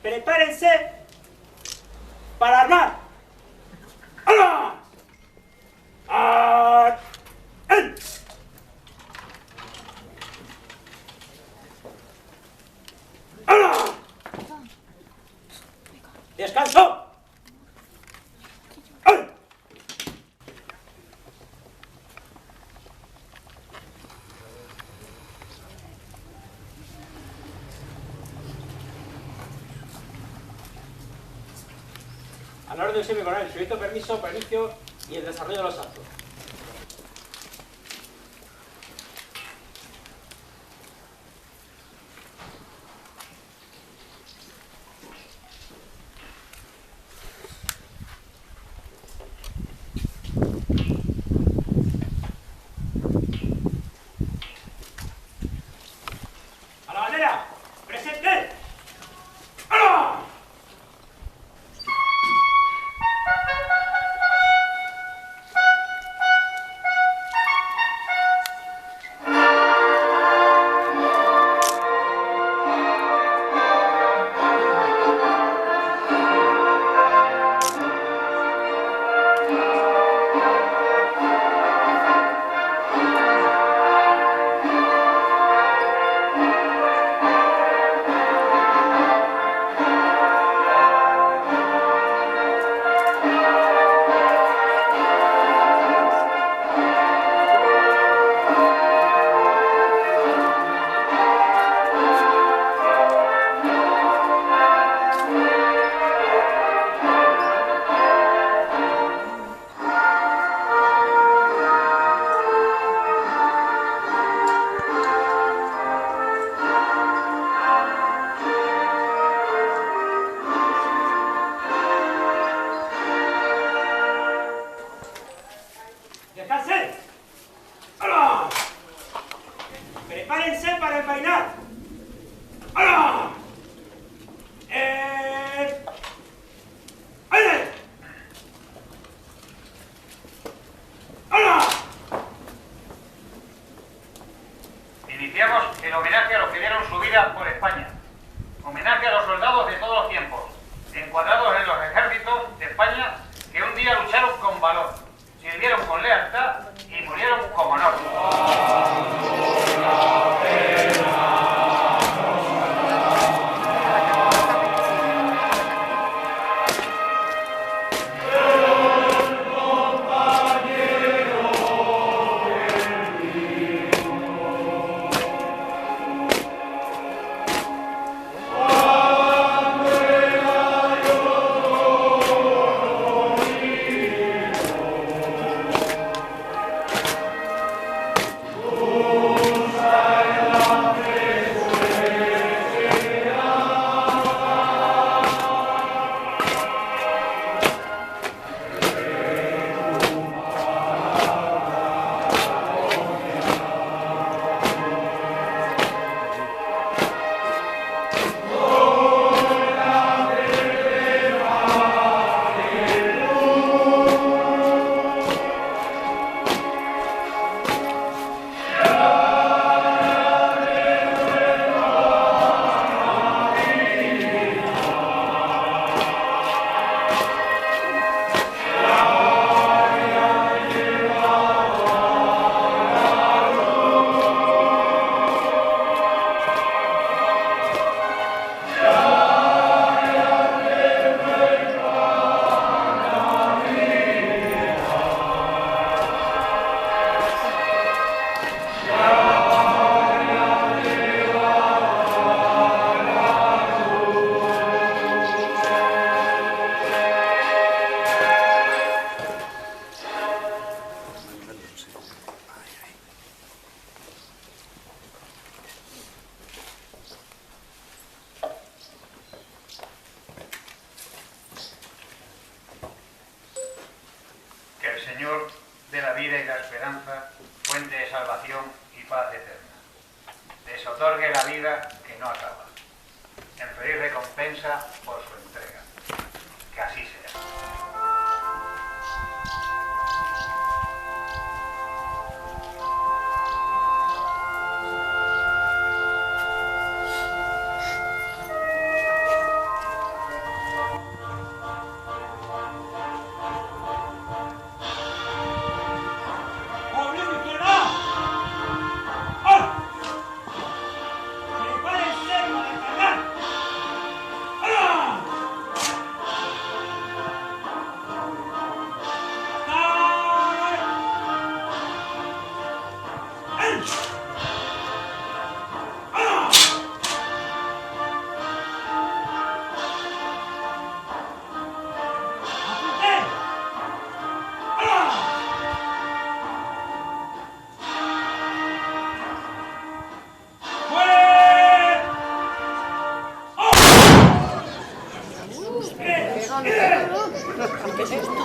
Prepárense para armar. ¡Hala! ¡Hala! ¡Descanso! A la orden, señor coronel, solicito permiso para el inicio y el desarrollo de los actos. A la bandera, presente. ¡Hala! ¡Descansen! ¡Hala! ¡Prepárense para envainar! ¡Hala! ¡Aire! ¡Hala! Iniciamos el homenaje a los que dieron su vida por España. Homenaje a los soldados de todos los tiempos, encuadrados en los ejércitos de España que un día lucharon con valor, sirvieron con lealtad y murieron con honor. Señor de la vida y la esperanza, fuente de salvación y paz eterna, les otorgue la vida que no acaba, en feliz recompensa por su entrega. Que así sea. ¿Qué es esto?